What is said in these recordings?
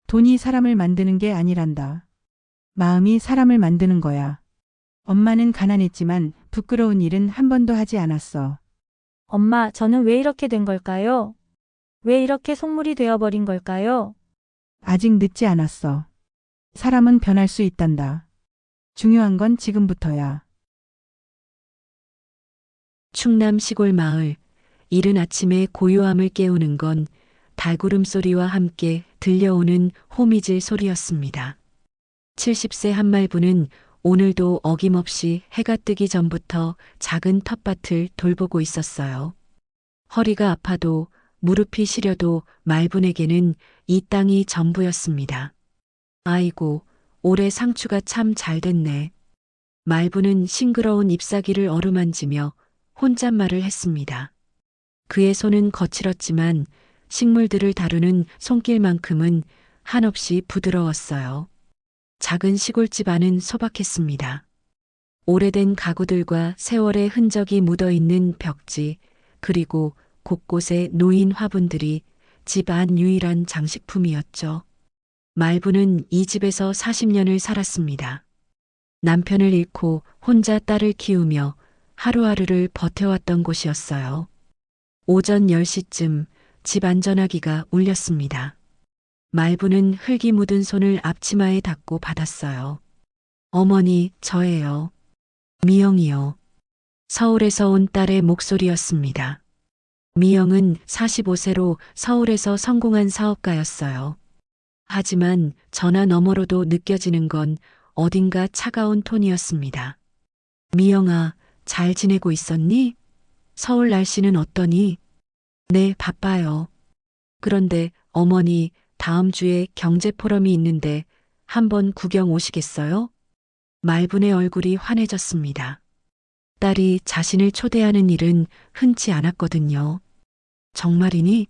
돈이 사람을 만드는 게 아니란다. 마음이 사람을 만드는 거야. 엄마는 가난했지만 부끄러운 일은 한 번도 하지 않았어. 엄마, 저는 왜 이렇게 된 걸까요? 왜 이렇게 속물이 되어버린 걸까요? 아직 늦지 않았어. 사람은 변할 수 있단다. 중요한 건 지금부터야. 충남 시골 마을, 이른 아침에 고요함을 깨우는 건 달구름 소리와 함께 들려오는 호미질 소리였습니다. 70세 한말부는 오늘도 어김없이 해가 뜨기 전부터 작은 텃밭을 돌보고 있었어요. 허리가 아파도 무릎이 시려도 말분에게는 이 땅이 전부였습니다. 아이고, 올해 상추가 참 잘 됐네. 말부는 싱그러운 잎사귀를 어루만지며 혼잣말을 했습니다. 그의 손은 거칠었지만 식물들을 다루는 손길만큼은 한없이 부드러웠어요. 작은 시골집 안은 소박했습니다. 오래된 가구들과 세월의 흔적이 묻어있는 벽지, 그리고 곳곳에 놓인 화분들이 집 안 유일한 장식품이었죠. 말부는 이 집에서 40년을 살았습니다. 남편을 잃고 혼자 딸을 키우며 하루하루를 버텨왔던 곳이었어요. 오전 10시쯤 집 안전화기가 울렸습니다. 말부는 흙이 묻은 손을 앞치마에 닿고 받았어요. 어머니, 저예요. 미영이요. 서울에서 온 딸의 목소리였습니다. 미영은 45세로 서울에서 성공한 사업가였어요. 하지만 전화 너머로도 느껴지는 건 어딘가 차가운 톤이었습니다. 미영아, 잘 지내고 있었니? 서울 날씨는 어떠니? 네, 바빠요. 그런데 어머니, 다음 주에 경제 포럼이 있는데 한번 구경 오시겠어요? 말분의 얼굴이 환해졌습니다. 딸이 자신을 초대하는 일은 흔치 않았거든요. 정말이니?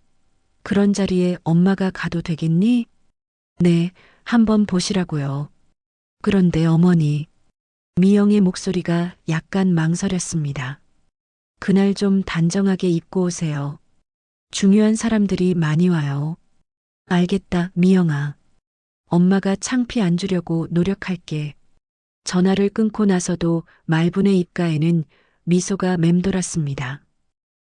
그런 자리에 엄마가 가도 되겠니? 네, 한번 보시라고요. 그런데 어머니, 미영의 목소리가 약간 망설였습니다. 그날 좀 단정하게 입고 오세요. 중요한 사람들이 많이 와요. 알겠다, 미영아. 엄마가 창피 안 주려고 노력할게. 전화를 끊고 나서도 말분의 입가에는 미소가 맴돌았습니다.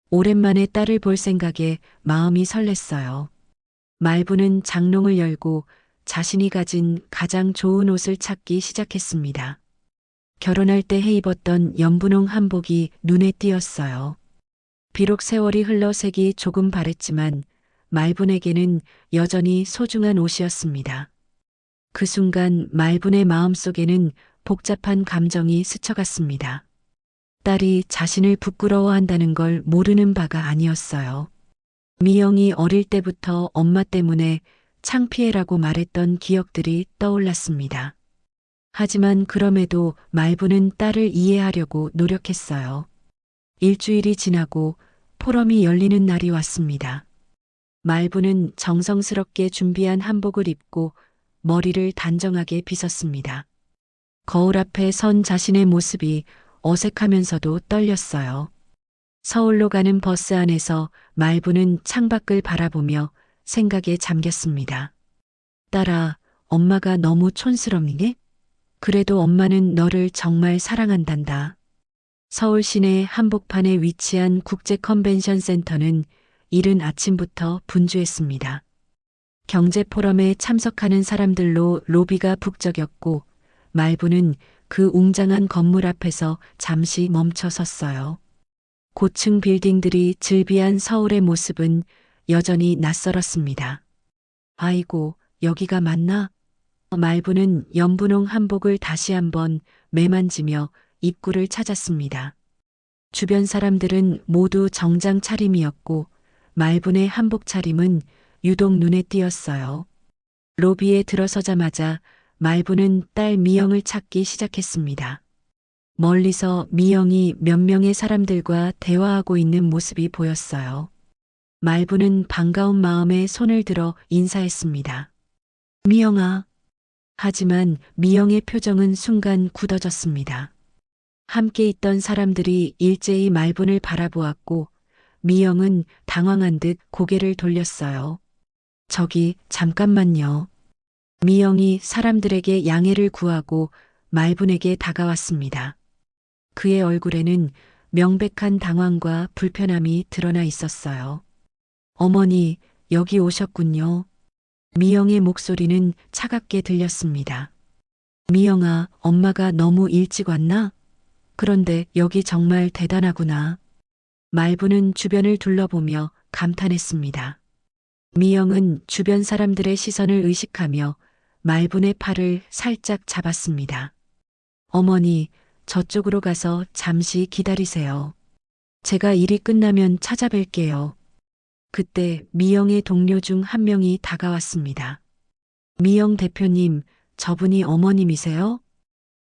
오랜만에 딸을 볼 생각에 마음이 설렜어요. 말분은 장롱을 열고 자신이 가진 가장 좋은 옷을 찾기 시작했습니다. 결혼할 때 해 입었던 연분홍 한복이 눈에 띄었어요. 비록 세월이 흘러 색이 조금 바랬지만 말분에게는 여전히 소중한 옷이었습니다. 그 순간 말분의 마음속에는 복잡한 감정이 스쳐갔습니다. 딸이 자신을 부끄러워한다는 걸 모르는 바가 아니었어요. 미영이 어릴 때부터 엄마 때문에 창피해라고 말했던 기억들이 떠올랐습니다. 하지만 그럼에도 말부는 딸을 이해하려고 노력했어요. 일주일이 지나고 포럼이 열리는 날이 왔습니다. 말부는 정성스럽게 준비한 한복을 입고 머리를 단정하게 빗었습니다. 거울 앞에 선 자신의 모습이 어색하면서도 떨렸어요. 서울로 가는 버스 안에서 말부는 창밖을 바라보며 생각에 잠겼습니다. 딸아, 엄마가 너무 촌스럽니? 그래도 엄마는 너를 정말 사랑한단다. 서울 시내 한복판에 위치한 국제 컨벤션 센터는 이른 아침부터 분주했습니다. 경제 포럼에 참석하는 사람들로 로비가 북적였고 말부는 그 웅장한 건물 앞에서 잠시 멈춰 섰어요. 고층 빌딩들이 즐비한 서울의 모습은 여전히 낯설었습니다. 아이고, 여기가 맞나? 말부는 연분홍 한복을 다시 한번 매만지며 입구를 찾았습니다. 주변 사람들은 모두 정장 차림이었고 말분의 한복 차림은 유독 눈에 띄었어요. 로비에 들어서자마자 말부는 딸 미영을 찾기 시작했습니다. 멀리서 미영이 몇 명의 사람들과 대화하고 있는 모습이 보였어요. 말부는 반가운 마음에 손을 들어 인사했습니다. 미영아. 하지만 미영의 표정은 순간 굳어졌습니다. 함께 있던 사람들이 일제히 말분을 바라보았고 미영은 당황한 듯 고개를 돌렸어요. 저기, 잠깐만요. 미영이 사람들에게 양해를 구하고 말분에게 다가왔습니다. 그의 얼굴에는 명백한 당황과 불편함이 드러나 있었어요. 어머니, 여기 오셨군요. 미영의 목소리는 차갑게 들렸습니다. 미영아, 엄마가 너무 일찍 왔나? 그런데 여기 정말 대단하구나. 말부는 주변을 둘러보며 감탄했습니다. 미영은 주변 사람들의 시선을 의식하며 말분의 팔을 살짝 잡았습니다. 어머니, 저쪽으로 가서 잠시 기다리세요. 제가 일이 끝나면 찾아뵐게요. 그때 미영의 동료 중 한 명이 다가왔습니다. 미영 대표님, 저분이 어머님이세요?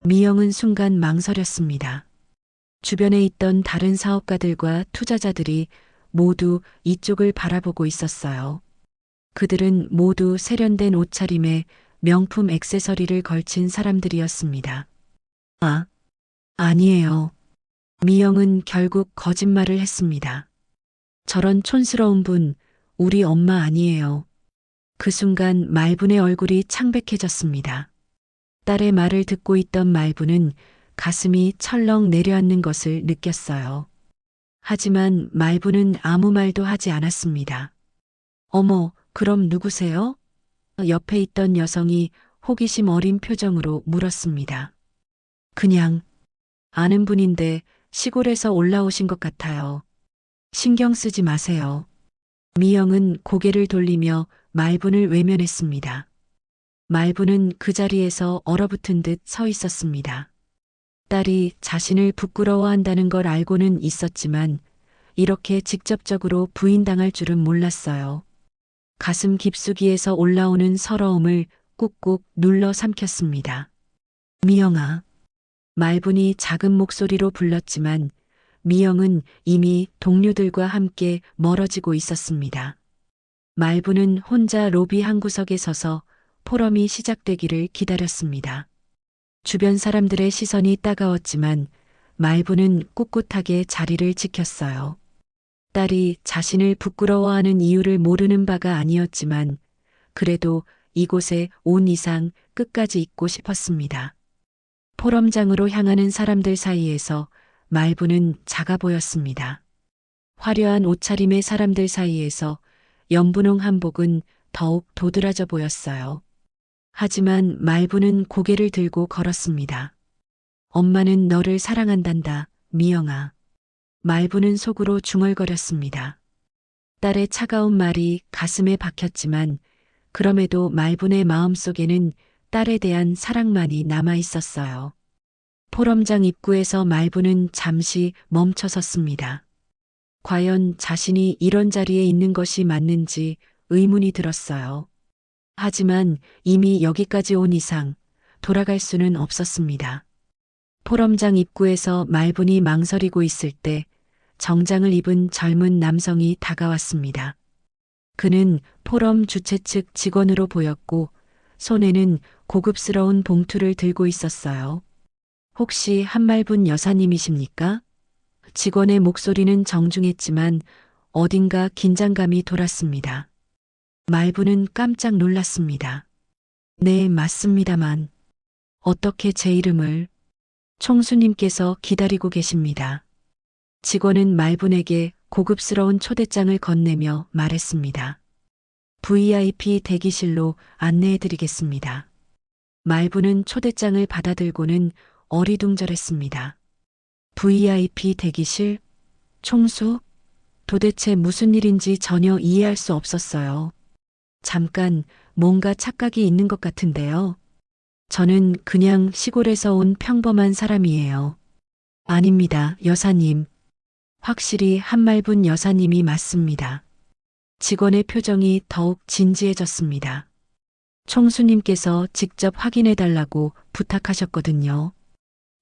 미영은 순간 망설였습니다. 주변에 있던 다른 사업가들과 투자자들이 모두 이쪽을 바라보고 있었어요. 그들은 모두 세련된 옷차림에 명품 액세서리를 걸친 사람들이었습니다. 아, 아니에요. 미영은 결국 거짓말을 했습니다. 저런 촌스러운 분, 우리 엄마 아니에요. 그 순간 말분의 얼굴이 창백해졌습니다. 딸의 말을 듣고 있던 말분은 가슴이 철렁 내려앉는 것을 느꼈어요. 하지만 말분은 아무 말도 하지 않았습니다. 어머, 그럼 누구세요? 옆에 있던 여성이 호기심 어린 표정으로 물었습니다. 그냥 아는 분인데 시골에서 올라오신 것 같아요. 신경 쓰지 마세요. 미영은 고개를 돌리며 말분을 외면했습니다. 말분은 그 자리에서 얼어붙은 듯 서 있었습니다. 딸이 자신을 부끄러워한다는 걸 알고는 있었지만 이렇게 직접적으로 부인당할 줄은 몰랐어요. 가슴 깊숙이에서 올라오는 서러움을 꾹꾹 눌러 삼켰습니다. 미영아. 말분이 작은 목소리로 불렀지만 미영은 이미 동료들과 함께 멀어지고 있었습니다. 말분은 혼자 로비 한 구석에 서서 포럼이 시작되기를 기다렸습니다. 주변 사람들의 시선이 따가웠지만 말분은 꿋꿋하게 자리를 지켰어요. 딸이 자신을 부끄러워하는 이유를 모르는 바가 아니었지만 그래도 이곳에 온 이상 끝까지 있고 싶었습니다. 포럼장으로 향하는 사람들 사이에서 말부는 작아 보였습니다. 화려한 옷차림의 사람들 사이에서 연분홍 한복은 더욱 도드라져 보였어요. 하지만 말부는 고개를 들고 걸었습니다. 엄마는 너를 사랑한단다, 미영아. 말부는 속으로 중얼거렸습니다. 딸의 차가운 말이 가슴에 박혔지만 그럼에도 말분의 마음속에는 딸에 대한 사랑만이 남아 있었어요. 포럼장 입구에서 말부는 잠시 멈춰 섰습니다. 과연 자신이 이런 자리에 있는 것이 맞는지 의문이 들었어요. 하지만 이미 여기까지 온 이상 돌아갈 수는 없었습니다. 포럼장 입구에서 말분이 망설이고 있을 때 정장을 입은 젊은 남성이 다가왔습니다. 그는 포럼 주최 측 직원으로 보였고 손에는 고급스러운 봉투를 들고 있었어요. 혹시 한말분 여사님이십니까? 직원의 목소리는 정중했지만 어딘가 긴장감이 돌았습니다. 말부는 깜짝 놀랐습니다. 네, 맞습니다만 어떻게 제 이름을? 총수님께서 기다리고 계십니다. 직원은 말분에게 고급스러운 초대장을 건네며 말했습니다. VIP 대기실로 안내해드리겠습니다. 말부는 초대장을 받아들고는 어리둥절했습니다. VIP 대기실? 총수? 도대체 무슨 일인지 전혀 이해할 수 없었어요. 잠깐 뭔가 착각이 있는 것 같은데요. 저는 그냥 시골에서 온 평범한 사람이에요. 아닙니다, 여사님. 확실히 한말분 여사님이 맞습니다. 직원의 표정이 더욱 진지해졌습니다. 총수님께서 직접 확인해달라고 부탁하셨거든요.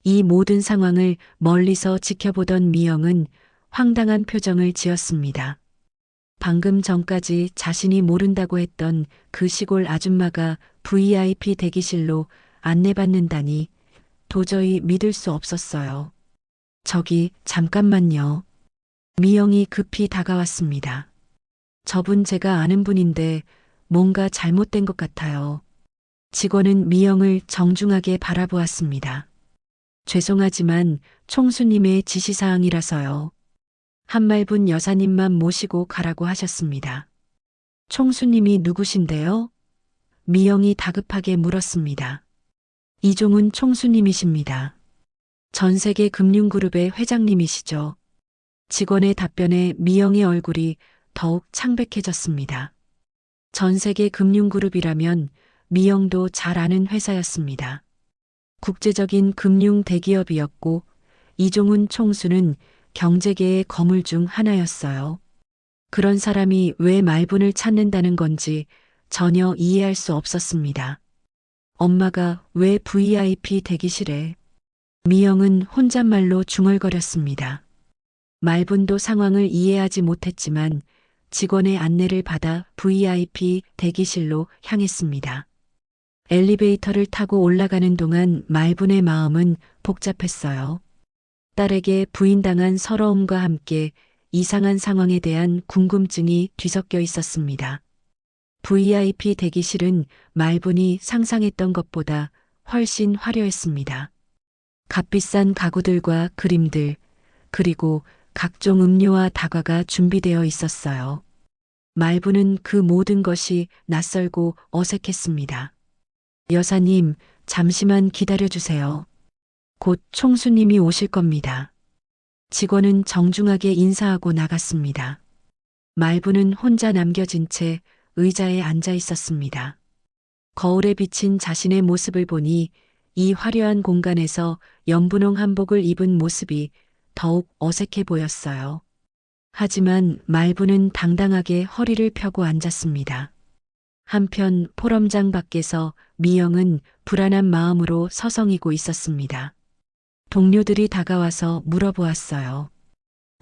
이 모든 상황을 멀리서 지켜보던 미영은 황당한 표정을 지었습니다. 방금 전까지 자신이 모른다고 했던 그 시골 아줌마가 VIP 대기실로 안내받는다니 도저히 믿을 수 없었어요. 저기, 잠깐만요. 미영이 급히 다가왔습니다. 저분 제가 아는 분인데 뭔가 잘못된 것 같아요. 직원은 미영을 정중하게 바라보았습니다. 죄송하지만 총수님의 지시사항이라서요. 한말분 여사님만 모시고 가라고 하셨습니다. 총수님이 누구신데요? 미영이 다급하게 물었습니다. 이종훈 총수님이십니다. 전세계 금융그룹의 회장님이시죠. 직원의 답변에 미영의 얼굴이 더욱 창백해졌습니다. 전세계 금융그룹이라면 미영도 잘 아는 회사였습니다. 국제적인 금융 대기업이었고 이종훈 총수는 경제계의 거물 중 하나였어요. 그런 사람이 왜 말분을 찾는다는 건지 전혀 이해할 수 없었습니다. 엄마가 왜 VIP 대기실에? 미영은 혼잣말로 중얼거렸습니다. 말분도 상황을 이해하지 못했지만 직원의 안내를 받아 VIP 대기실로 향했습니다. 엘리베이터를 타고 올라가는 동안 말분의 마음은 복잡했어요. 딸에게 부인당한 서러움과 함께 이상한 상황에 대한 궁금증이 뒤섞여 있었습니다. VIP 대기실은 말분이 상상했던 것보다 훨씬 화려했습니다. 값비싼 가구들과 그림들, 그리고 각종 음료와 다과가 준비되어 있었어요. 말분은 그 모든 것이 낯설고 어색했습니다. 여사님, 잠시만 기다려주세요. 곧 총수님이 오실 겁니다. 직원은 정중하게 인사하고 나갔습니다. 말분은 혼자 남겨진 채 의자에 앉아 있었습니다. 거울에 비친 자신의 모습을 보니 이 화려한 공간에서 연분홍 한복을 입은 모습이 더욱 어색해 보였어요. 하지만 말분은 당당하게 허리를 펴고 앉았습니다. 한편 포럼장 밖에서 미영은 불안한 마음으로 서성이고 있었습니다. 동료들이 다가와서 물어보았어요.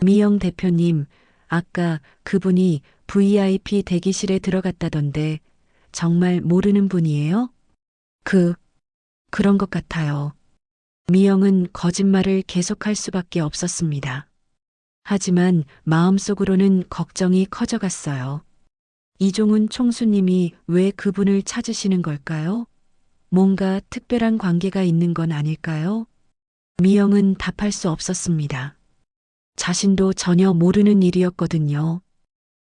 미영 대표님, 아까 그분이 VIP 대기실에 들어갔다던데 정말 모르는 분이에요? 그런 것 같아요. 미영은 거짓말을 계속할 수밖에 없었습니다. 하지만 마음속으로는 걱정이 커져갔어요. 이종훈 총수님이 왜 그분을 찾으시는 걸까요? 뭔가 특별한 관계가 있는 건 아닐까요? 미영은 답할 수 없었습니다. 자신도 전혀 모르는 일이었거든요.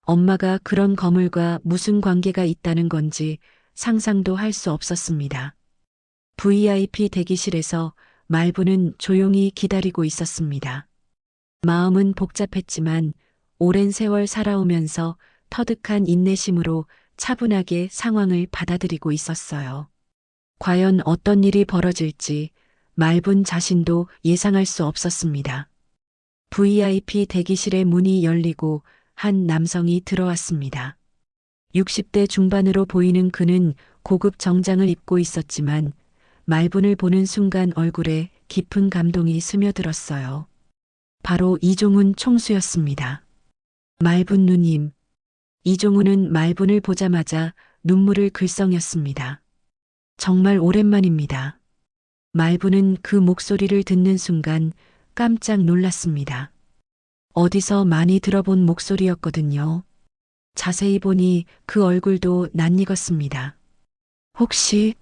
엄마가 그런 거물과 무슨 관계가 있다는 건지 상상도 할 수 없었습니다. VIP 대기실에서 말분은 조용히 기다리고 있었습니다. 마음은 복잡했지만 오랜 세월 살아오면서 터득한 인내심으로 차분하게 상황을 받아들이고 있었어요. 과연 어떤 일이 벌어질지 말분 자신도 예상할 수 없었습니다. VIP 대기실의 문이 열리고 한 남성이 들어왔습니다. 60대 중반으로 보이는 그는 고급 정장을 입고 있었지만 말분을 보는 순간 얼굴에 깊은 감동이 스며들었어요. 바로 이종훈 총수였습니다. 말분 누님. 이종훈은 말분을 보자마자 눈물을 글썽였습니다. 정말 오랜만입니다. 말분은 그 목소리를 듣는 순간 깜짝 놀랐습니다. 어디서 많이 들어본 목소리였거든요. 자세히 보니 그 얼굴도 낯익었습니다. 혹시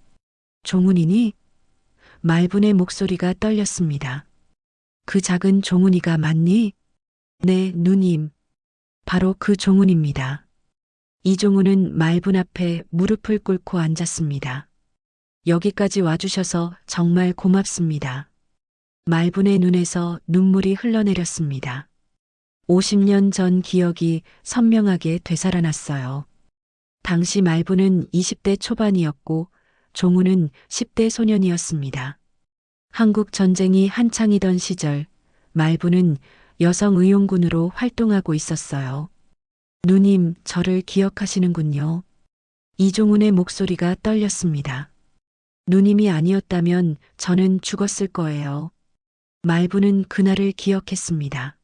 종훈이니? 말분의 목소리가 떨렸습니다. 그 작은 종훈이가 맞니? 네, 누님. 바로 그 종훈입니다. 이종훈은 말분 앞에 무릎을 꿇고 앉았습니다. 여기까지 와주셔서 정말 고맙습니다. 말분의 눈에서 눈물이 흘러내렸습니다. 50년 전 기억이 선명하게 되살아났어요. 당시 말분은 20대 초반이었고 종훈은 10대 소년이었습니다. 한국 전쟁이 한창이던 시절 말분은 여성의용군으로 활동하고 있었어요. 누님, 저를 기억하시는군요. 이종훈의 목소리가 떨렸습니다. 누님이 아니었다면 저는 죽었을 거예요. 말분은 그날을 기억했습니다.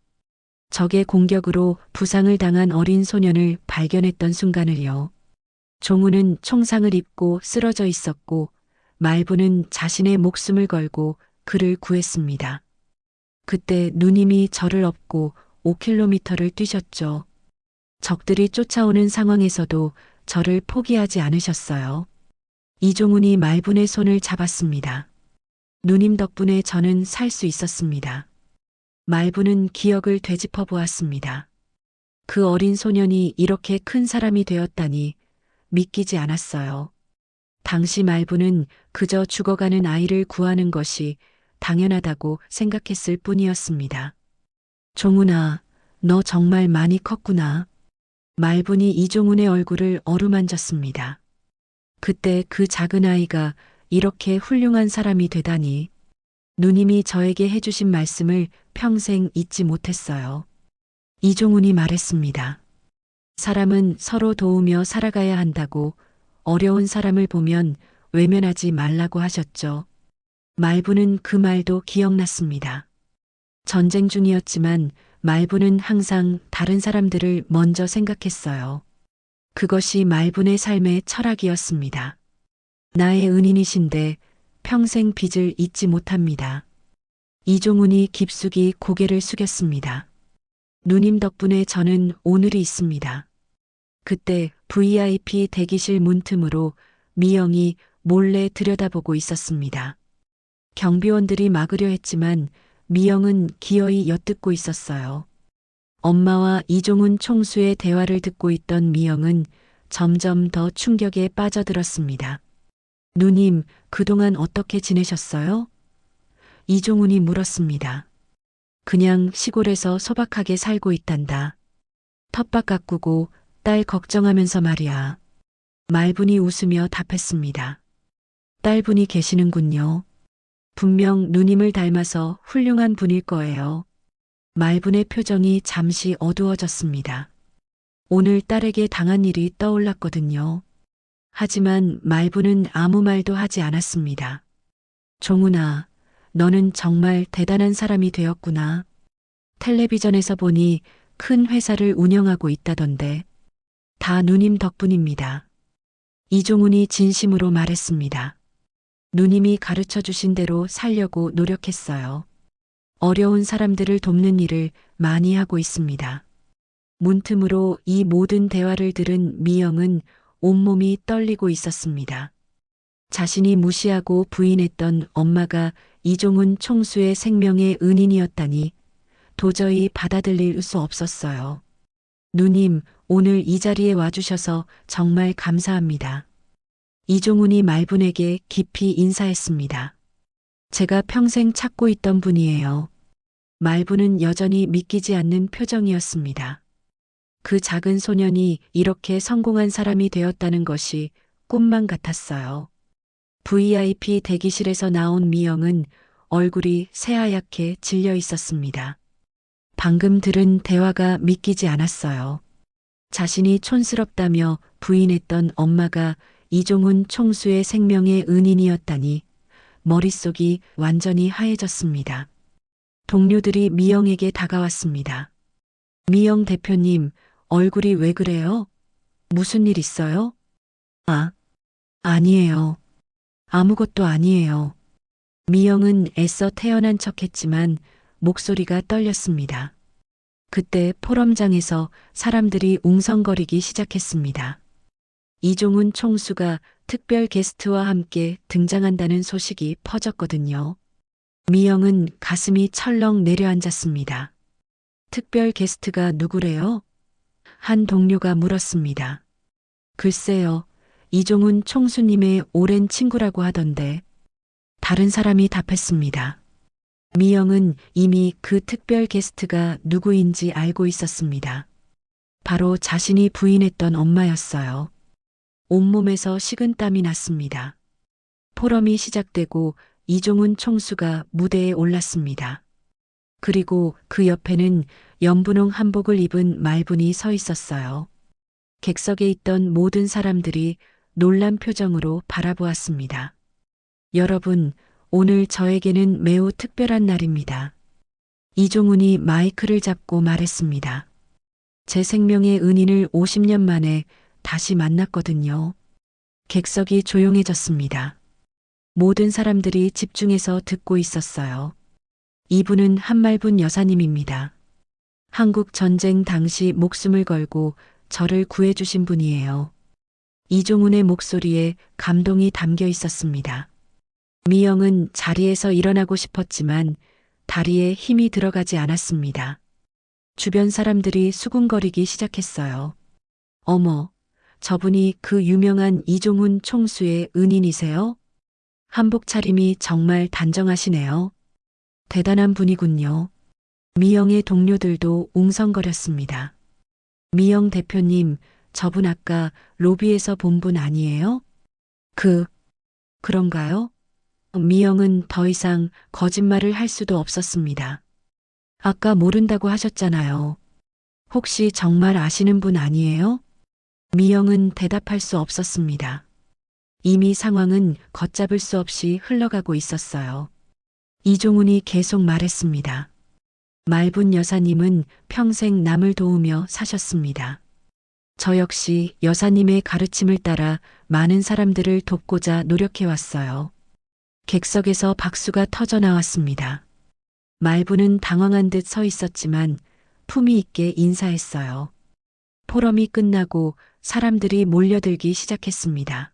적의 공격으로 부상을 당한 어린 소년을 발견했던 순간을요. 종훈은 총상을 입고 쓰러져 있었고 말분은 자신의 목숨을 걸고 그를 구했습니다. 그때 누님이 저를 업고 5km를 뛰셨죠. 적들이 쫓아오는 상황에서도 저를 포기하지 않으셨어요. 이종훈이 말분의 손을 잡았습니다. 누님 덕분에 저는 살 수 있었습니다. 말분은 기억을 되짚어 보았습니다. 그 어린 소년이 이렇게 큰 사람이 되었다니 믿기지 않았어요. 당시 말분은 그저 죽어가는 아이를 구하는 것이 당연하다고 생각했을 뿐이었습니다. 종훈아, 너 정말 많이 컸구나. 말분이 이종훈의 얼굴을 어루만졌습니다. 그때 그 작은 아이가 이렇게 훌륭한 사람이 되다니 누님이 저에게 해주신 말씀을 평생 잊지 못했어요. 이종훈이 말했습니다. 사람은 서로 도우며 살아가야 한다고 어려운 사람을 보면 외면하지 말라고 하셨죠. 말부는 그 말도 기억났습니다. 전쟁 중이었지만 말부는 항상 다른 사람들을 먼저 생각했어요. 그것이 말분의 삶의 철학이었습니다. 나의 은인이신데 평생 빚을 잊지 못합니다. 이종훈이 깊숙이 고개를 숙였습니다. 누님 덕분에 저는 오늘이 있습니다. 그때 VIP 대기실 문틈으로 미영이 몰래 들여다보고 있었습니다. 경비원들이 막으려 했지만 미영은 기어이 엿듣고 있었어요. 엄마와 이종훈 총수의 대화를 듣고 있던 미영은 점점 더 충격에 빠져들었습니다. 누님, 그동안 어떻게 지내셨어요? 이종훈이 물었습니다. 그냥 시골에서 소박하게 살고 있단다. 텃밭 가꾸고 딸 걱정하면서 말이야. 말분이 웃으며 답했습니다. 딸분이 계시는군요. 분명 누님을 닮아서 훌륭한 분일 거예요. 말분의 표정이 잠시 어두워졌습니다. 오늘 딸에게 당한 일이 떠올랐거든요. 하지만 말분은 아무 말도 하지 않았습니다. 종훈아, 너는 정말 대단한 사람이 되었구나. 텔레비전에서 보니 큰 회사를 운영하고 있다던데. 다 누님 덕분입니다. 이종훈이 진심으로 말했습니다. 누님이 가르쳐 주신 대로 살려고 노력했어요. 어려운 사람들을 돕는 일을 많이 하고 있습니다. 문틈으로 이 모든 대화를 들은 미영은 온몸이 떨리고 있었습니다. 자신이 무시하고 부인했던 엄마가 이종훈 총수의 생명의 은인이었다니 도저히 받아들일 수 없었어요. 누님, 오늘 이 자리에 와주셔서 정말 감사합니다. 이종훈이 말분에게 깊이 인사했습니다. 제가 평생 찾고 있던 분이에요. 말분은 여전히 믿기지 않는 표정이었습니다. 그 작은 소년이 이렇게 성공한 사람이 되었다는 것이 꿈만 같았어요. VIP 대기실에서 나온 미영은 얼굴이 새하얗게 질려 있었습니다. 방금 들은 대화가 믿기지 않았어요. 자신이 촌스럽다며 부인했던 엄마가 이종훈 총수의 생명의 은인이었다니 머릿속이 완전히 하얘졌습니다. 동료들이 미영에게 다가왔습니다. 미영 대표님, 얼굴이 왜 그래요? 무슨 일 있어요? 아니에요. 아무것도 아니에요. 미영은 애써 태연한 척했지만 목소리가 떨렸습니다. 그때 포럼장에서 사람들이 웅성거리기 시작했습니다. 이종훈 총수가 특별 게스트와 함께 등장한다는 소식이 퍼졌거든요. 미영은 가슴이 철렁 내려앉았습니다. 특별 게스트가 누구래요? 한 동료가 물었습니다. 글쎄요, 이종훈 총수님의 오랜 친구라고 하던데. 다른 사람이 답했습니다. 미영은 이미 그 특별 게스트가 누구인지 알고 있었습니다. 바로 자신이 부인했던 엄마였어요. 온몸에서 식은땀이 났습니다. 포럼이 시작되고 이종훈 총수가 무대에 올랐습니다. 그리고 그 옆에는 연분홍 한복을 입은 말분이 서 있었어요. 객석에 있던 모든 사람들이 놀란 표정으로 바라보았습니다. 여러분, 오늘 저에게는 매우 특별한 날입니다. 이종훈이 마이크를 잡고 말했습니다. 제 생명의 은인을 50년 만에 다시 만났거든요. 객석이 조용해졌습니다. 모든 사람들이 집중해서 듣고 있었어요. 이분은 한말분 여사님입니다. 한국 전쟁 당시 목숨을 걸고 저를 구해주신 분이에요. 이종훈의 목소리에 감동이 담겨 있었습니다. 미영은 자리에서 일어나고 싶었지만 다리에 힘이 들어가지 않았습니다. 주변 사람들이 수군거리기 시작했어요. 어머, 저분이 그 유명한 이종훈 총수의 은인이세요? 한복 차림이 정말 단정하시네요. 대단한 분이군요. 미영의 동료들도 웅성거렸습니다. 미영 대표님, 저분 아까 로비에서 본 분 아니에요? 그런가요? 미영은 더 이상 거짓말을 할 수도 없었습니다. 아까 모른다고 하셨잖아요. 혹시 정말 아시는 분 아니에요? 미영은 대답할 수 없었습니다. 이미 상황은 걷잡을 수 없이 흘러가고 있었어요. 이종훈이 계속 말했습니다. 말분 여사님은 평생 남을 도우며 사셨습니다. 저 역시 여사님의 가르침을 따라 많은 사람들을 돕고자 노력해왔어요. 객석에서 박수가 터져 나왔습니다. 말분은 당황한 듯 서 있었지만 품위 있게 인사했어요. 포럼이 끝나고 사람들이 몰려들기 시작했습니다.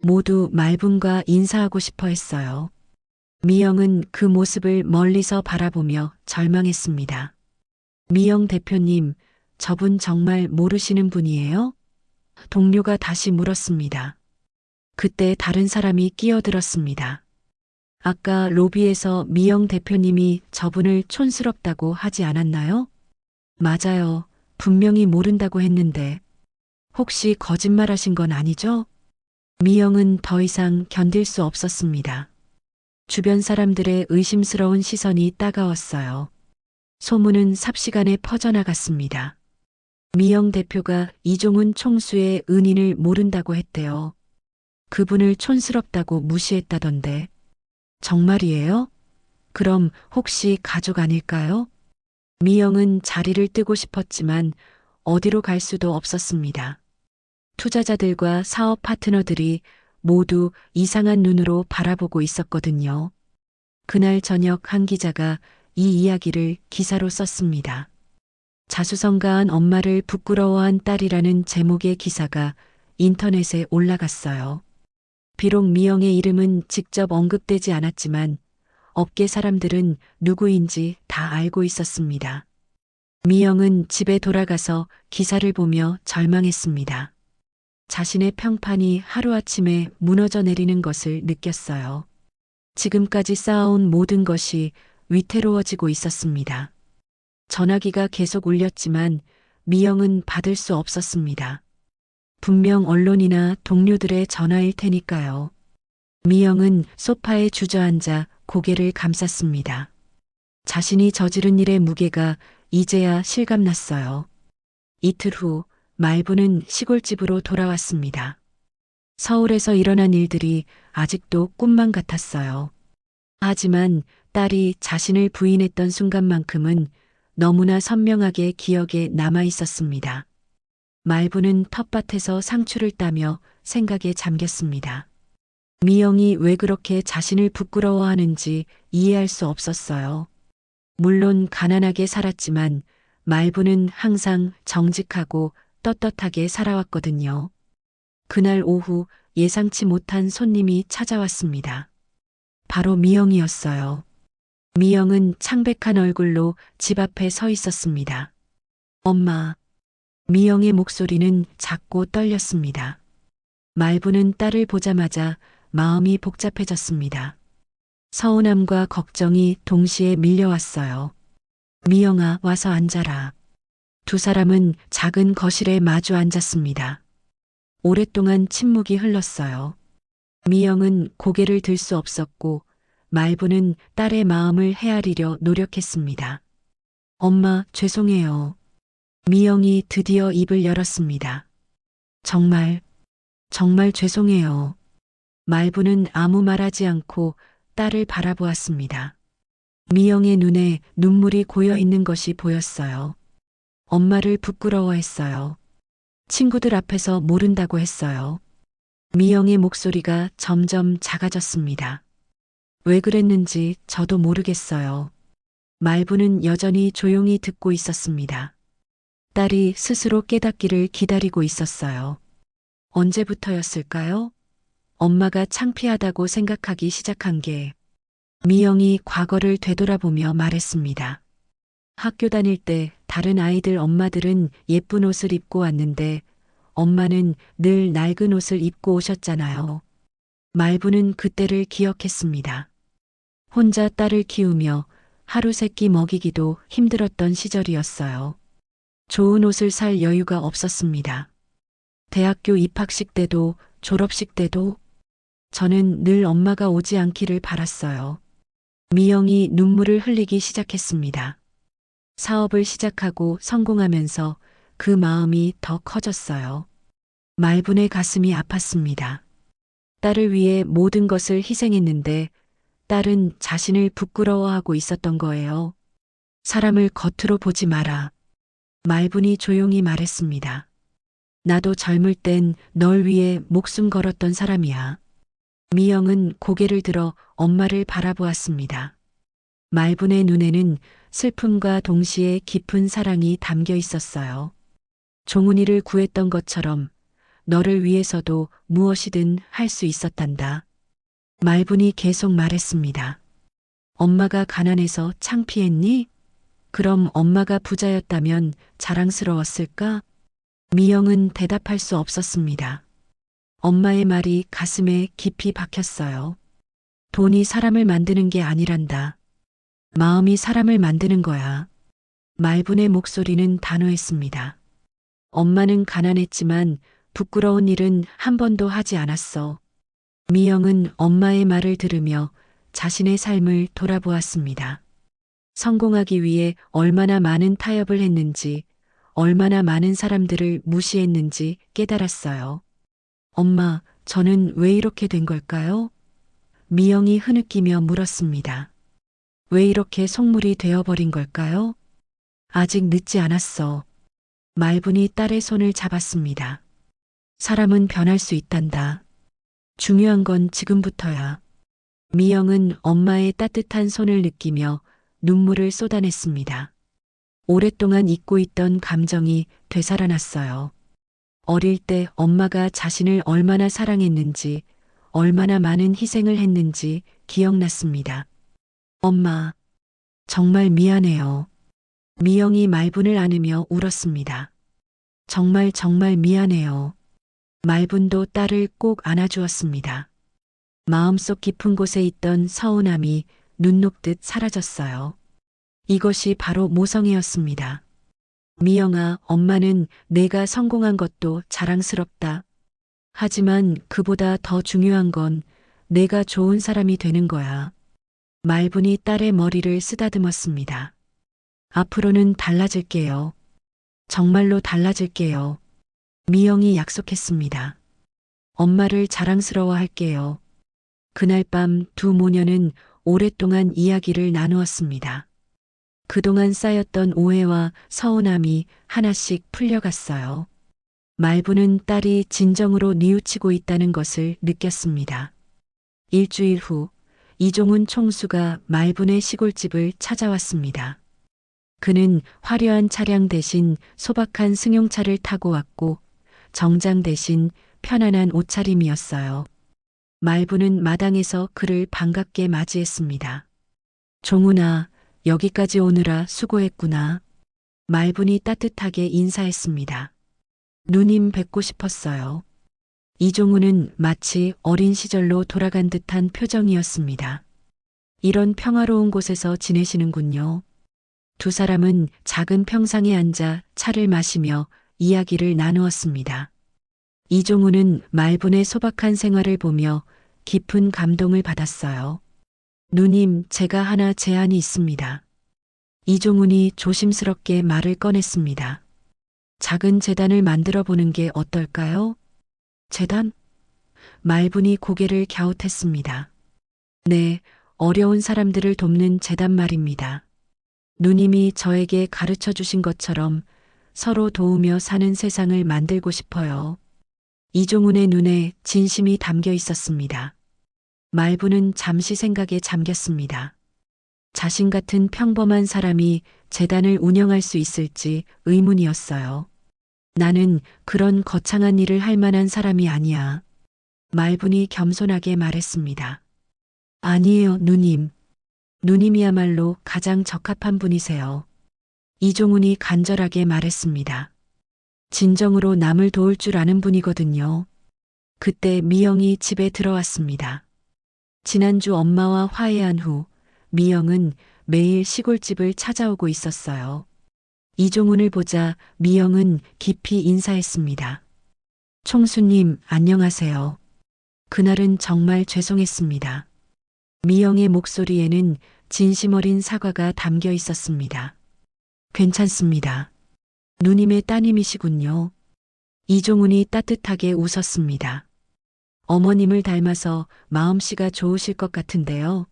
모두 말분과 인사하고 싶어 했어요. 미영은 그 모습을 멀리서 바라보며 절망했습니다. 미영 대표님, 저분 정말 모르시는 분이에요? 동료가 다시 물었습니다. 그때 다른 사람이 끼어들었습니다. 아까 로비에서 미영 대표님이 저분을 촌스럽다고 하지 않았나요? 맞아요. 분명히 모른다고 했는데. 혹시 거짓말하신 건 아니죠? 미영은 더 이상 견딜 수 없었습니다. 주변 사람들의 의심스러운 시선이 따가웠어요. 소문은 삽시간에 퍼져나갔습니다. 미영 대표가 이종훈 총수의 은인을 모른다고 했대요. 그분을 촌스럽다고 무시했다던데. 정말이에요? 그럼 혹시 가족 아닐까요? 미영은 자리를 뜨고 싶었지만 어디로 갈 수도 없었습니다. 투자자들과 사업 파트너들이 모두 이상한 눈으로 바라보고 있었거든요. 그날 저녁 한 기자가 이 이야기를 기사로 썼습니다. 자수성가한 엄마를 부끄러워한 딸이라는 제목의 기사가 인터넷에 올라갔어요. 비록 미영의 이름은 직접 언급되지 않았지만 업계 사람들은 누구인지 다 알고 있었습니다. 미영은 집에 돌아가서 기사를 보며 절망했습니다. 자신의 평판이 하루아침에 무너져 내리는 것을 느꼈어요. 지금까지 쌓아온 모든 것이 위태로워지고 있었습니다. 전화기가 계속 울렸지만 미영은 받을 수 없었습니다. 분명 언론이나 동료들의 전화일 테니까요. 미영은 소파에 주저앉아 고개를 감쌌습니다. 자신이 저지른 일의 무게가 이제야 실감났어요. 이틀 후 말부는 시골집으로 돌아왔습니다. 서울에서 일어난 일들이 아직도 꿈만 같았어요. 하지만 딸이 자신을 부인했던 순간만큼은 너무나 선명하게 기억에 남아 있었습니다. 말부는 텃밭에서 상추를 따며 생각에 잠겼습니다. 미영이 왜 그렇게 자신을 부끄러워하는지 이해할 수 없었어요. 물론 가난하게 살았지만 말부는 항상 정직하고 떳떳하게 살아왔거든요. 그날 오후 예상치 못한 손님이 찾아왔습니다. 바로 미영이었어요. 미영은 창백한 얼굴로 집 앞에 서 있었습니다. 엄마. 미영의 목소리는 작고 떨렸습니다. 말부는 딸을 보자마자 마음이 복잡해졌습니다. 서운함과 걱정이 동시에 밀려왔어요. 미영아, 와서 앉아라. 두 사람은 작은 거실에 마주 앉았습니다. 오랫동안 침묵이 흘렀어요. 미영은 고개를 들 수 없었고 말부는 딸의 마음을 헤아리려 노력했습니다. 엄마, 죄송해요. 미영이 드디어 입을 열었습니다. 정말 죄송해요. 말부는 아무 말하지 않고 딸을 바라보았습니다. 미영의 눈에 눈물이 고여 있는 것이 보였어요. 엄마를 부끄러워했어요. 친구들 앞에서 모른다고 했어요. 미영의 목소리가 점점 작아졌습니다. 왜 그랬는지 저도 모르겠어요. 말부는 여전히 조용히 듣고 있었습니다. 딸이 스스로 깨닫기를 기다리고 있었어요. 언제부터였을까요? 엄마가 창피하다고 생각하기 시작한 게 미영이 과거를 되돌아보며 말했습니다. 학교 다닐 때 다른 아이들 엄마들은 예쁜 옷을 입고 왔는데 엄마는 늘 낡은 옷을 입고 오셨잖아요. 말부는 그때를 기억했습니다. 혼자 딸을 키우며 하루 세끼 먹이기도 힘들었던 시절이었어요. 좋은 옷을 살 여유가 없었습니다. 대학교 입학식 때도 졸업식 때도 저는 늘 엄마가 오지 않기를 바랐어요. 미영이 눈물을 흘리기 시작했습니다. 사업을 시작하고 성공하면서 그 마음이 더 커졌어요. 말분의 가슴이 아팠습니다. 딸을 위해 모든 것을 희생했는데 딸은 자신을 부끄러워하고 있었던 거예요. 사람을 겉으로 보지 마라. 말분이 조용히 말했습니다. 나도 젊을 땐 널 위해 목숨 걸었던 사람이야. 미영은 고개를 들어 엄마를 바라보았습니다. 말분의 눈에는 슬픔과 동시에 깊은 사랑이 담겨 있었어요. 종훈이를 구했던 것처럼 너를 위해서도 무엇이든 할 수 있었단다. 말분이 계속 말했습니다. 엄마가 가난해서 창피했니? 그럼 엄마가 부자였다면 자랑스러웠을까? 미영은 대답할 수 없었습니다. 엄마의 말이 가슴에 깊이 박혔어요. 돈이 사람을 만드는 게 아니란다. 마음이 사람을 만드는 거야. 말분의 목소리는 단호했습니다. 엄마는 가난했지만 부끄러운 일은 한 번도 하지 않았어. 미영은 엄마의 말을 들으며 자신의 삶을 돌아보았습니다. 성공하기 위해 얼마나 많은 타협을 했는지, 얼마나 많은 사람들을 무시했는지 깨달았어요. 엄마, 저는 왜 이렇게 된 걸까요? 미영이 흐느끼며 물었습니다. 왜 이렇게 속물이 되어버린 걸까요? 아직 늦지 않았어. 말분이 딸의 손을 잡았습니다. 사람은 변할 수 있단다. 중요한 건 지금부터야. 미영은 엄마의 따뜻한 손을 느끼며 눈물을 쏟아냈습니다. 오랫동안 잊고 있던 감정이 되살아났어요. 어릴 때 엄마가 자신을 얼마나 사랑했는지, 얼마나 많은 희생을 했는지 기억났습니다. 엄마, 정말 미안해요. 미영이 말분을 안으며 울었습니다. 정말 미안해요. 말분도 딸을 꼭 안아주었습니다. 마음속 깊은 곳에 있던 서운함이 눈 녹듯 사라졌어요. 이것이 바로 모성애였습니다. 미영아, 엄마는 내가 성공한 것도 자랑스럽다. 하지만 그보다 더 중요한 건 내가 좋은 사람이 되는 거야. 말분이 딸의 머리를 쓰다듬었습니다. 앞으로는 달라질게요. 정말로 달라질게요. 미영이 약속했습니다. 엄마를 자랑스러워할게요. 그날 밤 두 모녀는 오랫동안 이야기를 나누었습니다. 그동안 쌓였던 오해와 서운함이 하나씩 풀려갔어요. 말부는 딸이 진정으로 뉘우치고 있다는 것을 느꼈습니다. 일주일 후 이종훈 총수가 말분의 시골집을 찾아왔습니다. 그는 화려한 차량 대신 소박한 승용차를 타고 왔고 정장 대신 편안한 옷차림이었어요. 말부는 마당에서 그를 반갑게 맞이했습니다. 종훈아, 여기까지 오느라 수고했구나. 말분이 따뜻하게 인사했습니다. 누님 뵙고 싶었어요. 이종훈은 마치 어린 시절로 돌아간 듯한 표정이었습니다. 이런 평화로운 곳에서 지내시는군요. 두 사람은 작은 평상에 앉아 차를 마시며 이야기를 나누었습니다. 이종훈은 말분의 소박한 생활을 보며 깊은 감동을 받았어요. 누님, 제가 하나 제안이 있습니다. 이종훈이 조심스럽게 말을 꺼냈습니다. 작은 재단을 만들어 보는 게 어떨까요? 재단? 말분이 고개를 갸웃했습니다. 네, 어려운 사람들을 돕는 재단 말입니다. 누님이 저에게 가르쳐 주신 것처럼 서로 도우며 사는 세상을 만들고 싶어요. 이종훈의 눈에 진심이 담겨 있었습니다. 말부는 잠시 생각에 잠겼습니다. 자신 같은 평범한 사람이 재단을 운영할 수 있을지 의문이었어요. 나는 그런 거창한 일을 할 만한 사람이 아니야. 말분이 겸손하게 말했습니다. 아니에요, 누님. 누님이야말로 가장 적합한 분이세요. 이종훈이 간절하게 말했습니다. 진정으로 남을 도울 줄 아는 분이거든요. 그때 미영이 집에 들어왔습니다. 지난주 엄마와 화해한 후 미영은 매일 시골집을 찾아오고 있었어요. 이종훈을 보자 미영은 깊이 인사했습니다. 총수님, 안녕하세요. 그날은 정말 죄송했습니다. 미영의 목소리에는 진심 어린 사과가 담겨 있었습니다. 괜찮습니다. 누님의 따님이시군요. 이종훈이 따뜻하게 웃었습니다. 어머님을 닮아서 마음씨가 좋으실 것 같은데요.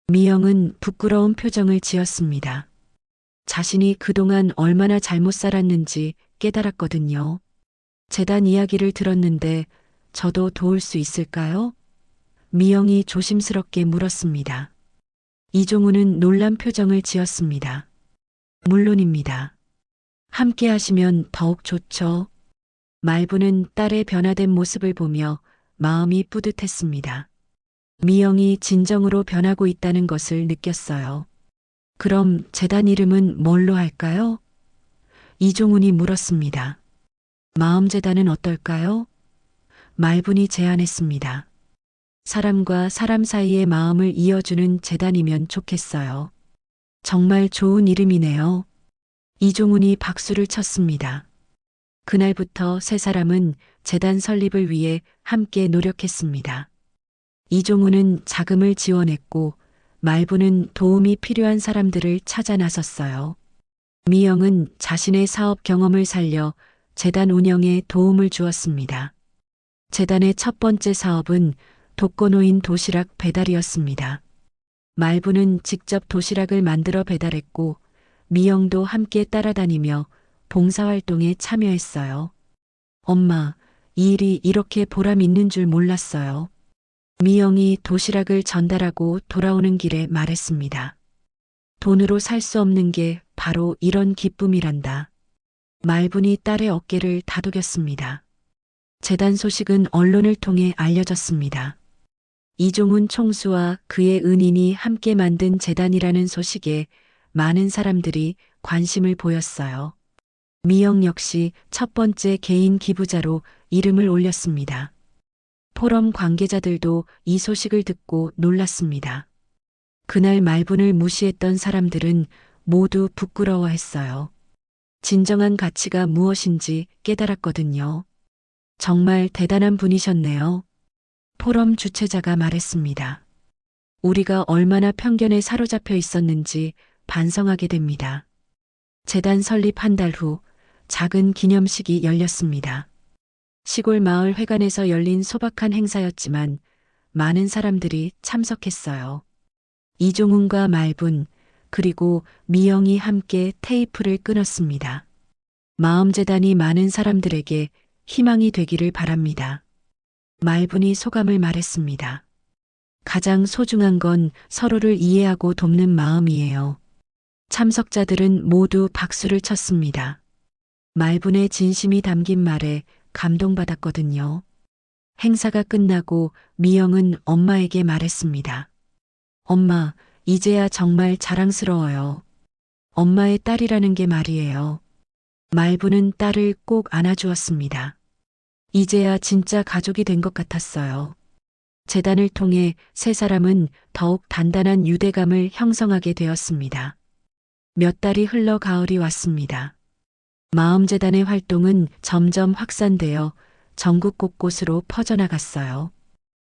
미영은 부끄러운 표정을 지었습니다. 자신이 그동안 얼마나 잘못 살았는지 깨달았거든요. 재단 이야기를 들었는데 저도 도울 수 있을까요? 미영이 조심스럽게 물었습니다. 이종훈은 놀란 표정을 지었습니다. 물론입니다. 함께 하시면 더욱 좋죠. 말부는 딸의 변화된 모습을 보며 마음이 뿌듯했습니다. 미영이 진정으로 변하고 있다는 것을 느꼈어요. 그럼 재단 이름은 뭘로 할까요? 이종훈이 물었습니다. 마음재단은 어떨까요? 말분이 제안했습니다. 사람과 사람 사이의 마음을 이어주는 재단이면 좋겠어요. 정말 좋은 이름이네요. 이종훈이 박수를 쳤습니다. 그날부터 세 사람은 재단 설립을 위해 함께 노력했습니다. 이종훈은 자금을 지원했고 말부는 도움이 필요한 사람들을 찾아 나섰어요. 미영은 자신의 사업 경험을 살려 재단 운영에 도움을 주었습니다. 재단의 첫 번째 사업은 독거노인 도시락 배달이었습니다. 말부는 직접 도시락을 만들어 배달했고 미영도 함께 따라다니며 봉사활동에 참여했어요. 엄마, 이 일이 이렇게 보람 있는 줄 몰랐어요. 미영이 도시락을 전달하고 돌아오는 길에 말했습니다. 돈으로 살 수 없는 게 바로 이런 기쁨이란다. 말분이 딸의 어깨를 다독였습니다. 재단 소식은 언론을 통해 알려졌습니다. 이종훈 총수와 그의 은인이 함께 만든 재단이라는 소식에 많은 사람들이 관심을 보였어요. 미영 역시 첫 번째 개인 기부자로 이름을 올렸습니다. 포럼 관계자들도 이 소식을 듣고 놀랐습니다. 그날 말분을 무시했던 사람들은 모두 부끄러워했어요. 진정한 가치가 무엇인지 깨달았거든요. 정말 대단한 분이셨네요. 포럼 주최자가 말했습니다. 우리가 얼마나 편견에 사로잡혀 있었는지 반성하게 됩니다. 재단 설립 한 달 후 작은 기념식이 열렸습니다. 시골 마을 회관에서 열린 소박한 행사였지만 많은 사람들이 참석했어요. 이종훈과 말분, 그리고 미영이 함께 테이프를 끊었습니다. 마음재단이 많은 사람들에게 희망이 되기를 바랍니다. 말분이 소감을 말했습니다. 가장 소중한 건 서로를 이해하고 돕는 마음이에요. 참석자들은 모두 박수를 쳤습니다. 말분의 진심이 담긴 말에 감동받았거든요. 행사가 끝나고 미영은 엄마에게 말했습니다. 엄마, 이제야 정말 자랑스러워요. 엄마의 딸이라는 게 말이에요. 말분은 딸을 꼭 안아주었습니다. 이제야 진짜 가족이 된 것 같았어요. 재단을 통해 세 사람은 더욱 단단한 유대감을 형성하게 되었습니다. 몇 달이 흘러 가을이 왔습니다. 마음재단의 활동은 점점 확산되어 전국 곳곳으로 퍼져나갔어요.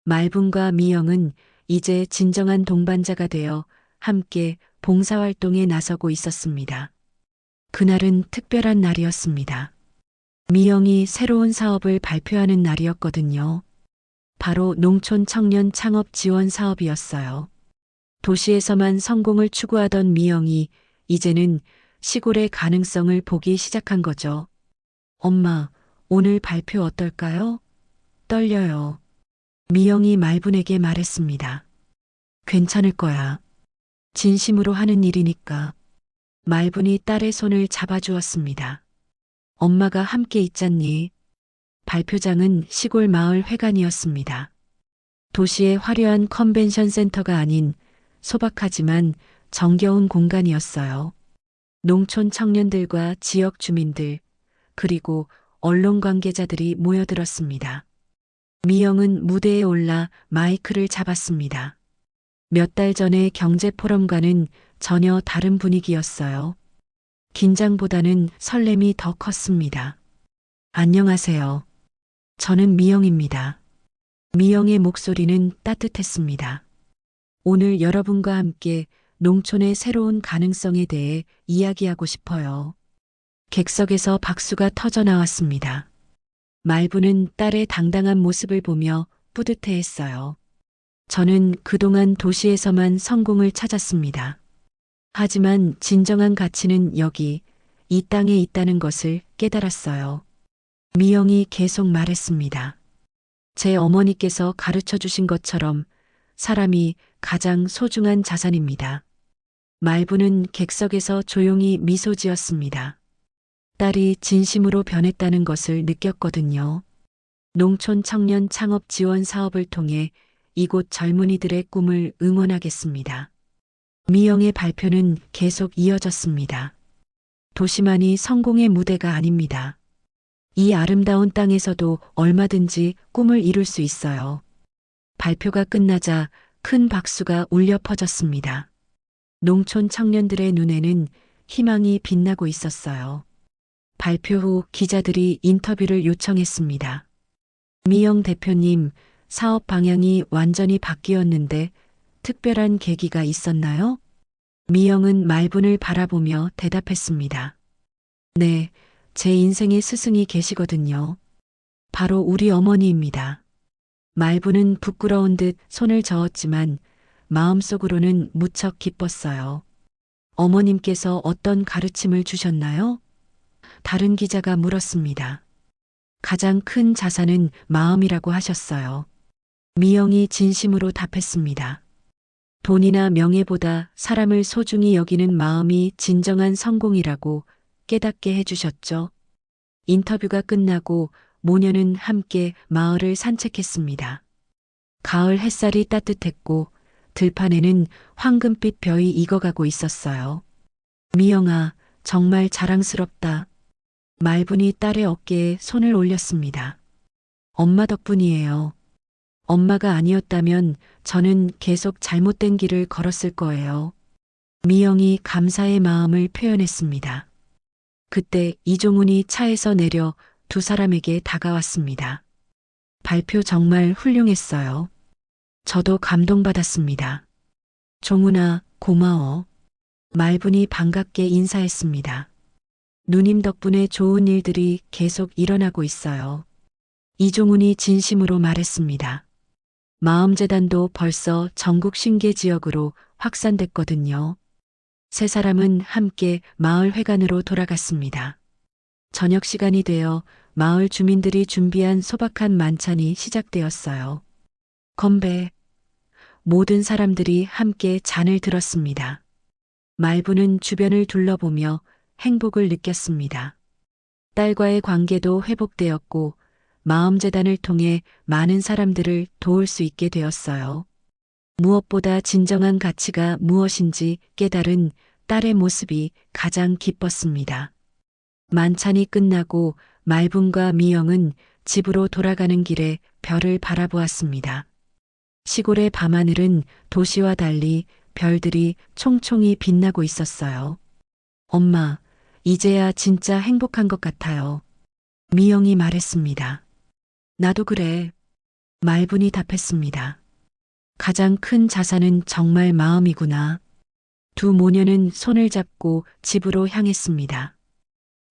말분과 미영은 이제 진정한 동반자가 되어 함께 봉사활동에 나서고 있었습니다. 그날은 특별한 날이었습니다. 미영이 새로운 사업을 발표하는 날이었거든요. 바로 농촌 청년 창업 지원 사업이었어요. 도시에서만 성공을 추구하던 미영이 이제는 시골의 가능성을 보기 시작한 거죠. 엄마, 오늘 발표 어떨까요? 떨려요. 미영이 말분에게 말했습니다. 괜찮을 거야. 진심으로 하는 일이니까. 말분이 딸의 손을 잡아주었습니다. 엄마가 함께 있잖니. 발표장은 시골 마을 회관이었습니다. 도시의 화려한 컨벤션 센터가 아닌 소박하지만 정겨운 공간이었어요. 농촌 청년들과 지역 주민들, 그리고 언론 관계자들이 모여들었습니다. 미영은 무대에 올라 마이크를 잡았습니다. 몇 달 전의 경제 포럼과는 전혀 다른 분위기였어요. 긴장보다는 설렘이 더 컸습니다. 안녕하세요. 저는 미영입니다. 미영의 목소리는 따뜻했습니다. 오늘 여러분과 함께 농촌의 새로운 가능성에 대해 이야기하고 싶어요. 객석에서 박수가 터져 나왔습니다. 말부는 딸의 당당한 모습을 보며 뿌듯해했어요. 저는 그동안 도시에서만 성공을 찾았습니다. 하지만 진정한 가치는 여기, 이 땅에 있다는 것을 깨달았어요. 미영이 계속 말했습니다. 제 어머니께서 가르쳐 주신 것처럼 사람이 가장 소중한 자산입니다. 말부는 객석에서 조용히 미소 지었습니다. 딸이 진심으로 변했다는 것을 느꼈거든요. 농촌 청년 창업 지원 사업을 통해 이곳 젊은이들의 꿈을 응원하겠습니다. 미영의 발표는 계속 이어졌습니다. 도시만이 성공의 무대가 아닙니다. 이 아름다운 땅에서도 얼마든지 꿈을 이룰 수 있어요. 발표가 끝나자 큰 박수가 울려 퍼졌습니다. 농촌 청년들의 눈에는 희망이 빛나고 있었어요. 발표 후 기자들이 인터뷰를 요청했습니다. 미영 대표님, 사업 방향이 완전히 바뀌었는데 특별한 계기가 있었나요? 미영은 말분을 바라보며 대답했습니다. 네, 제 인생의 스승이 계시거든요. 바로 우리 어머니입니다. 말분은 부끄러운 듯 손을 저었지만 마음속으로는 무척 기뻤어요. 어머님께서 어떤 가르침을 주셨나요? 다른 기자가 물었습니다. 가장 큰 자산은 마음이라고 하셨어요. 미영이 진심으로 답했습니다. 돈이나 명예보다 사람을 소중히 여기는 마음이 진정한 성공이라고 깨닫게 해주셨죠. 인터뷰가 끝나고 모녀는 함께 마을을 산책했습니다. 가을 햇살이 따뜻했고 들판에는 황금빛 벼이 익어가고 있었어요. 미영아, 정말 자랑스럽다. 말분이 딸의 어깨에 손을 올렸습니다. 엄마 덕분이에요. 엄마가 아니었다면 저는 계속 잘못된 길을 걸었을 거예요. 미영이 감사의 마음을 표현했습니다. 그때 이종훈이 차에서 내려 두 사람에게 다가왔습니다. 발표 정말 훌륭했어요. 저도 감동받았습니다. 종훈아, 고마워. 말분이 반갑게 인사했습니다. 누님 덕분에 좋은 일들이 계속 일어나고 있어요. 이종훈이 진심으로 말했습니다. 마음재단도 벌써 전국 신계 지역으로 확산됐거든요. 세 사람은 함께 마을 회관으로 돌아갔습니다. 저녁 시간이 되어 마을 주민들이 준비한 소박한 만찬이 시작되었어요. 건배. 모든 사람들이 함께 잔을 들었습니다. 말부는 주변을 둘러보며 행복을 느꼈습니다. 딸과의 관계도 회복되었고 마음재단을 통해 많은 사람들을 도울 수 있게 되었어요. 무엇보다 진정한 가치가 무엇인지 깨달은 딸의 모습이 가장 기뻤습니다. 만찬이 끝나고 말분과 미영은 집으로 돌아가는 길에 별을 바라보았습니다. 시골의 밤하늘은 도시와 달리 별들이 총총히 빛나고 있었어요. 엄마, 이제야 진짜 행복한 것 같아요. 미영이 말했습니다. 나도 그래. 말분이 답했습니다. 가장 큰 자산은 정말 마음이구나. 두 모녀는 손을 잡고 집으로 향했습니다.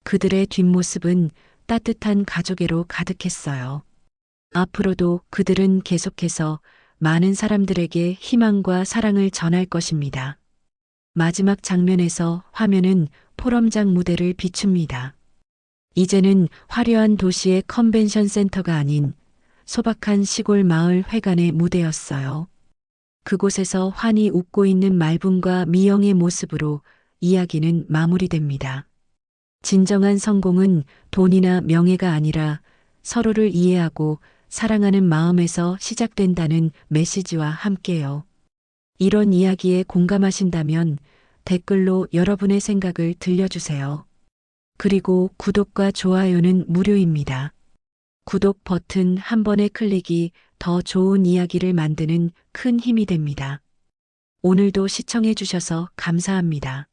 그들의 뒷모습은 따뜻한 가족애로 가득했어요. 앞으로도 그들은 계속해서 많은 사람들에게 희망과 사랑을 전할 것입니다. 마지막 장면에서 화면은 포럼장 무대를 비춥니다. 이제는 화려한 도시의 컨벤션 센터가 아닌 소박한 시골 마을 회관의 무대였어요. 그곳에서 환히 웃고 있는 말분과 미영의 모습으로 이야기는 마무리됩니다. 진정한 성공은 돈이나 명예가 아니라 서로를 이해하고 사랑하는 마음에서 시작된다는 메시지와 함께요. 이런 이야기에 공감하신다면 댓글로 여러분의 생각을 들려주세요. 그리고 구독과 좋아요는 무료입니다. 구독 버튼 한 번의 클릭이 더 좋은 이야기를 만드는 큰 힘이 됩니다. 오늘도 시청해 주셔서 감사합니다.